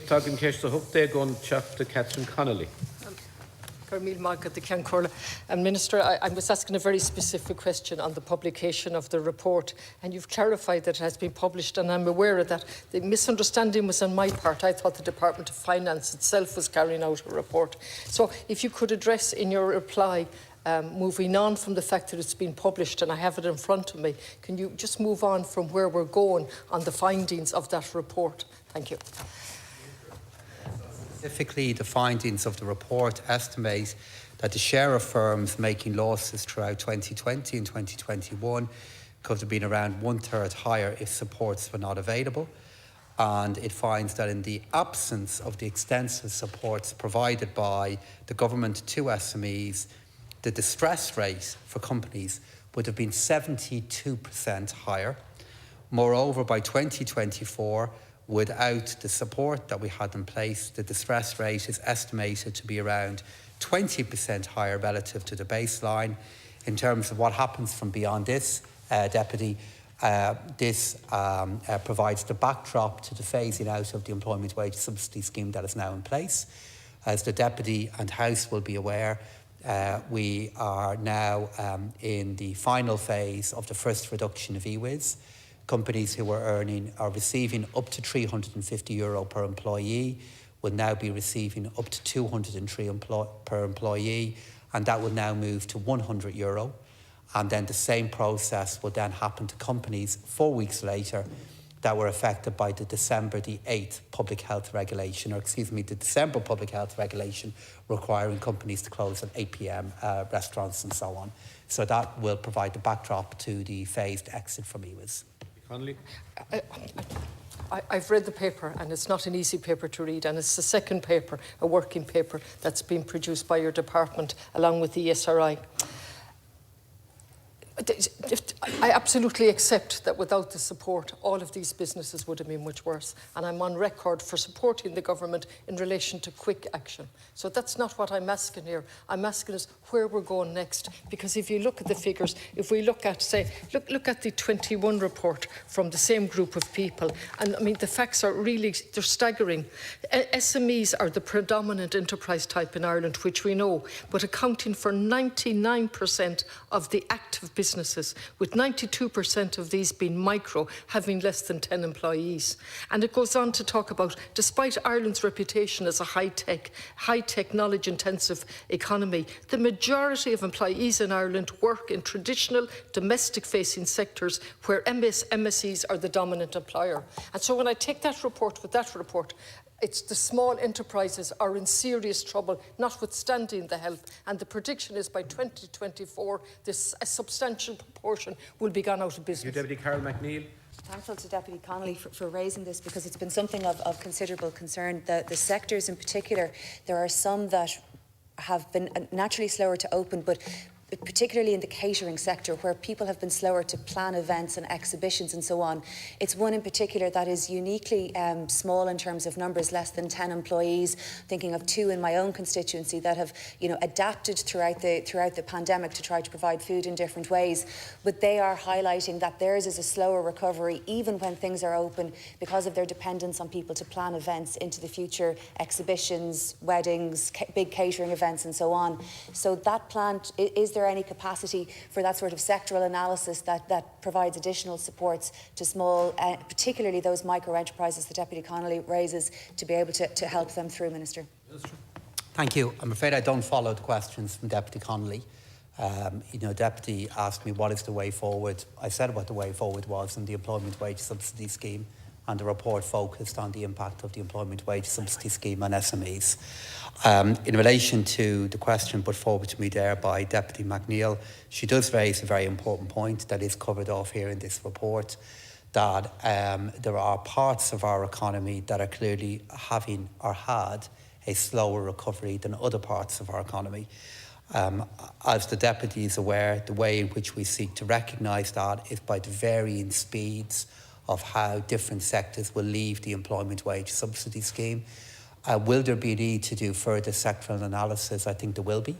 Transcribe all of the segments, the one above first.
Tagin Keshta Hupte Gon Chapter Catherine Connolly. Minister, I was asking a very specific question on the publication of the report, and you've clarified that it has been published, and I'm aware of that. The misunderstanding was on my part. I thought the Department of Finance itself was carrying out a report. So if you could address in your reply, moving on from the fact that it's been published, and I have it in front of me, can you just move on from where we're going on the findings of that report? Thank you. Specifically, the findings of the report estimate that the share of firms making losses throughout 2020 and 2021 could have been around 1/3 higher if supports were not available. And it finds that in the absence of the extensive supports provided by the government to SMEs, the distress rate for companies would have been 72% higher. Moreover, by 2024, without the support that we had in place, the distress rate is estimated to be around 20% higher relative to the baseline. In terms of what happens from beyond this, Deputy, this provides the backdrop to the phasing out of the employment wage subsidy scheme that is now in place. As the Deputy and House will be aware, we are now in the final phase of the first reduction of EWIS. Companies who are receiving up to €350 per employee will now be receiving up to €203 per employee, and that will now move to €100. And then the same process will then happen to companies 4 weeks later that were affected by the December the 8th public health regulation, the December public health regulation requiring companies to close at 8 p.m, restaurants and so on. So that will provide the backdrop to the phased exit from EWIS. I've read the paper, and it's not an easy paper to read, and it's the second paper, a working paper, that's been produced by your department along with the ESRI. I absolutely accept that without the support, all of these businesses would have been much worse. And I'm on record for supporting the government in relation to quick action. So that's not what I'm asking here. I'm asking us where we're going next. Because if you look at the figures, if we look at, say, look at the 21 report from the same group of people, and I mean, the facts are really, they're staggering. SMEs are the predominant enterprise type in Ireland, which we know, but accounting for 99% of the active businesses, with 92% of these being micro, having less than 10 employees. And it goes on to talk about, despite Ireland's reputation as a high-tech, knowledge-intensive economy, the majority of employees in Ireland work in traditional domestic-facing sectors where MSEs are the dominant employer. And so when I take that report with that report, it's the small enterprises are in serious trouble, notwithstanding the help. And the prediction is by 2024, a substantial proportion will be gone out of business. Deputy Carol McNeill. Thankful to Deputy Connolly for raising this, because it's been something of considerable concern. The sectors in particular, there are some that have been naturally slower to open, but particularly in the catering sector, where people have been slower to plan events and exhibitions and so on. It's one in particular that is uniquely small in terms of numbers, less than 10 employees. Thinking of 2 in my own constituency that have, adapted throughout the pandemic to try to provide food in different ways. But they are highlighting that theirs is a slower recovery, even when things are open, because of their dependence on people to plan events into the future, exhibitions, weddings, big catering events and so on. So that plant, is there any capacity for that sort of sectoral analysis that provides additional supports to small, particularly those micro enterprises that Deputy Connolly raises, to be able to help them through, Minister? Thank you. I'm afraid I don't follow the questions from Deputy Connolly. Deputy asked me what is the way forward. I said what the way forward was in the employment wage subsidy scheme, and the report focused on the impact of the employment wage subsidy scheme on SMEs. In relation to the question put forward to me there by Deputy McNeill, she does raise a very important point that is covered off here in this report, that there are parts of our economy that are clearly having or had a slower recovery than other parts of our economy. As the Deputy is aware, the way in which we seek to recognise that is by the varying speeds of how different sectors will leave the employment wage subsidy scheme. Will there be a need to do further sectoral analysis? I think there will be,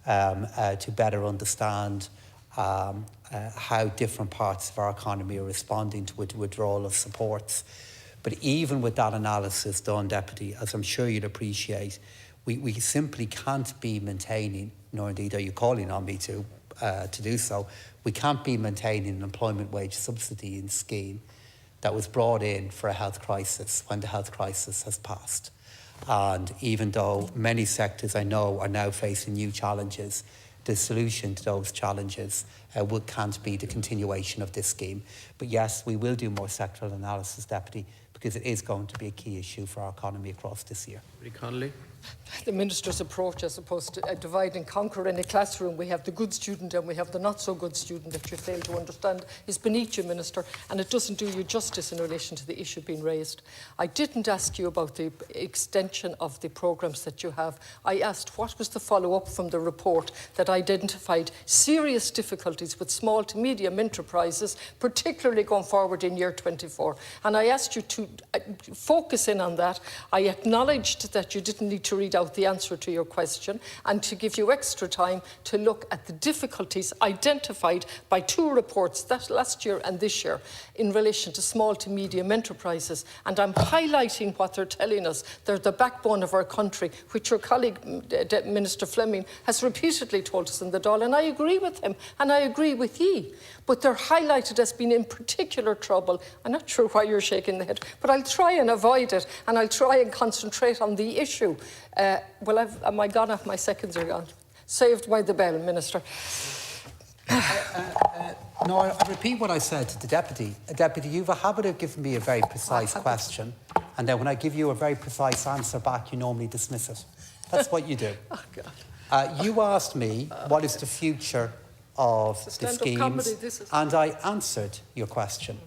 to better understand how different parts of our economy are responding to withdrawal of supports. But even with that analysis done, Deputy, as I'm sure you'd appreciate, we simply can't be maintaining, nor indeed are you calling on me to do so, we can't be maintaining an employment wage subsidy scheme that was brought in for a health crisis when the health crisis has passed. And even though many sectors I know are now facing new challenges, the solution to those challenges can't be the continuation of this scheme. But yes, we will do more sectoral analysis, Deputy, because it is going to be a key issue for our economy across this year. Connolly. The Minister's approach, as opposed to a divide and conquer in a classroom, we have the good student and we have the not so good student that you fail to understand, is beneath you, Minister, and it doesn't do you justice in relation to the issue being raised. I didn't ask you about the extension of the programmes that you have. I asked what was the follow-up from the report that identified serious difficulties with small to medium enterprises, particularly going forward in year 24. And I asked you to focus in on that. I acknowledged that you didn't need to read out the answer to your question and to give you extra time to look at the difficulties identified by two reports, that last year and this year, in relation to small to medium enterprises. And I'm highlighting what they're telling us. They're the backbone of our country, which your colleague, Minister Fleming, has repeatedly told us in the Dáil, and I agree with him, and I agree with ye. But they're highlighted as being in particular trouble. I'm not sure why you're shaking the head, but I'll try and avoid it, and I'll try and concentrate on the issue. Well, am I gone off? My seconds are gone. Saved by the bell, Minister. No, I repeat what I said to the Deputy. Deputy, you have a habit of giving me a very precise question, and then when I give you a very precise answer back, you normally dismiss it. That's what you do. Oh, God. You asked me what is the future of the schemes, and I answered your question.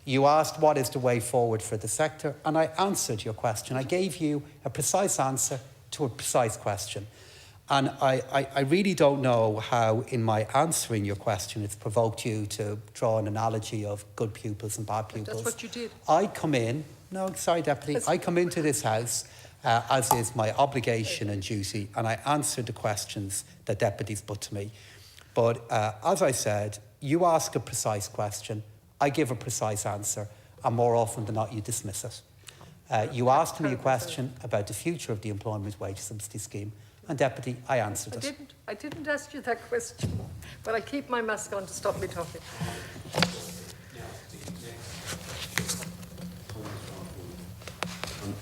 You asked what is the way forward for the sector, and I answered your question. I gave you a precise answer to a precise question. And I really don't know how, in my answering your question, it's provoked you to draw an analogy of good pupils and bad pupils. That's what you did. I come in, no, sorry, Deputy, I come into this House, as is my obligation and duty, and I answer the questions that deputies put to me. But as I said, you ask a precise question, I give a precise answer, and more often than not, you dismiss it. You asked me a question about the future of the employment wage subsidy scheme, and Deputy, I answered it. I didn't ask you that question, but I keep my mask on to stop me talking.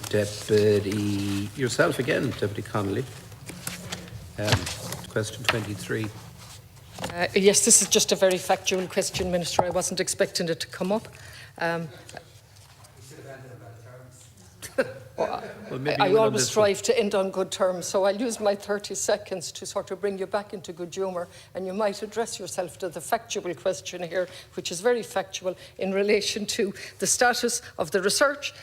Deputy, yourself again, Deputy Connolly. Question 23. Yes, this is just a very factual question, Minister. I wasn't expecting it to come up. I always strive to end on good terms, so I'll use my 30 seconds to sort of bring you back into good humour, and you might address yourself to the factual question here, which is very factual in relation to the status of the research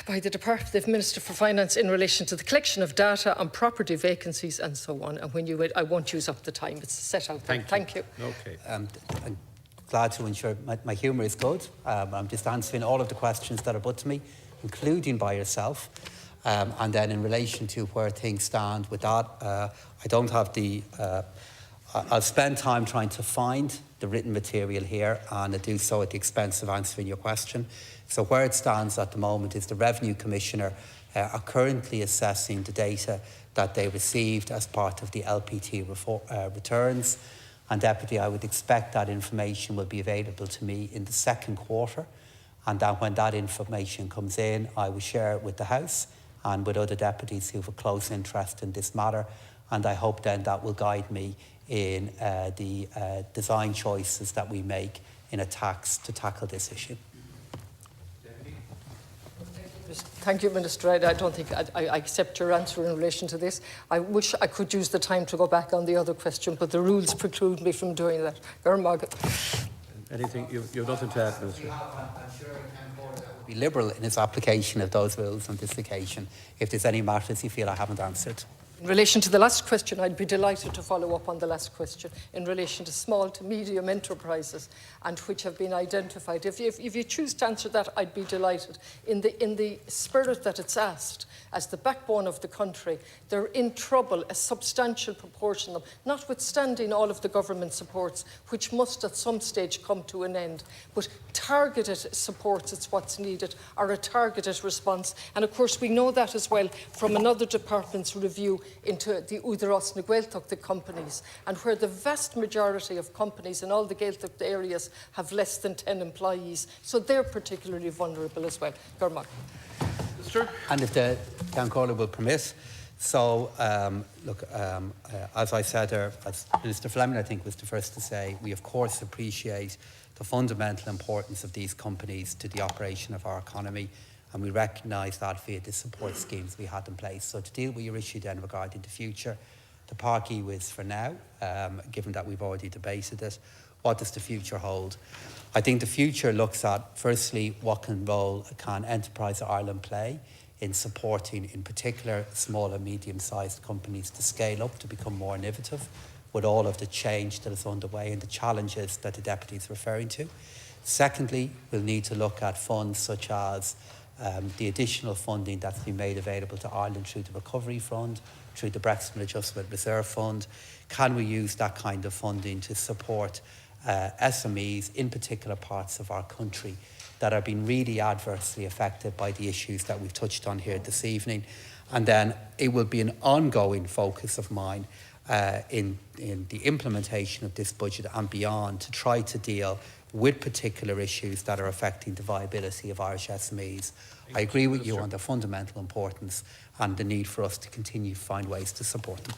by the Department Minister for Finance in relation to the collection of data on property vacancies and so on. And when you, I won't use up the time, it's set out there. Thank you. Okay. I'm glad to ensure my humour is good. I'm just answering all of the questions that are put to me, including by yourself. And then in relation to where things stand with that, I don't have the... I'll spend time trying to find the written material here, and I do so at the expense of answering your question. So where it stands at the moment is the Revenue Commissioner are currently assessing the data that they received as part of the LPT returns. And Deputy, I would expect that information will be available to me in the second quarter. And that when that information comes in, I will share it with the House and with other deputies who have a close interest in this matter. And I hope then that will guide me in the design choices that we make in a tax to tackle this issue. Thank you, Minister. I don't think I accept your answer in relation to this. I wish I could use the time to go back on the other question, but the rules preclude me from doing that. Anything? You've nothing to add, Minister? I'm sure will be liberal in its application of those rules on this occasion, if there's any matters you feel I haven't answered. In relation to the last question, I'd be delighted to follow up on the last question in relation to small to medium enterprises and which have been identified. If you choose to answer that, I'd be delighted. In the spirit that it's asked, as the backbone of the country, they're in trouble, a substantial proportion of them, notwithstanding all of the government supports, which must at some stage come to an end. But targeted supports, it's what's needed, are a targeted response. And of course, we know that as well from another department's review into the Údarás na Gaeltacht, the companies, and where the vast majority of companies in all the Gaeltacht areas have less than 10 employees. So they're particularly vulnerable as well. Gormac. And if the Town Caller will permit, so as I said, as Minister Fleming, I think, was the first to say, we of course appreciate the fundamental importance of these companies to the operation of our economy, and we recognise that via the support schemes we had in place. So to deal with your issue then regarding the future, the parky was for now, given that we've already debated it. What does the future hold? I think the future looks at, firstly, what role can Enterprise Ireland play in supporting, in particular, small and medium-sized companies to scale up, to become more innovative, with all of the change that is underway and the challenges that the Deputy is referring to. Secondly, we'll need to look at funds such as the additional funding that's been made available to Ireland through the Recovery Fund, through the Brexit Adjustment Reserve Fund. Can we use that kind of funding to support SMEs in particular parts of our country that are being really adversely affected by the issues that we've touched on here this evening? And then it will be an ongoing focus of mine in the implementation of this budget and beyond to try to deal with particular issues that are affecting the viability of Irish SMEs. I agree with you on the fundamental importance and the need for us to continue to find ways to support them.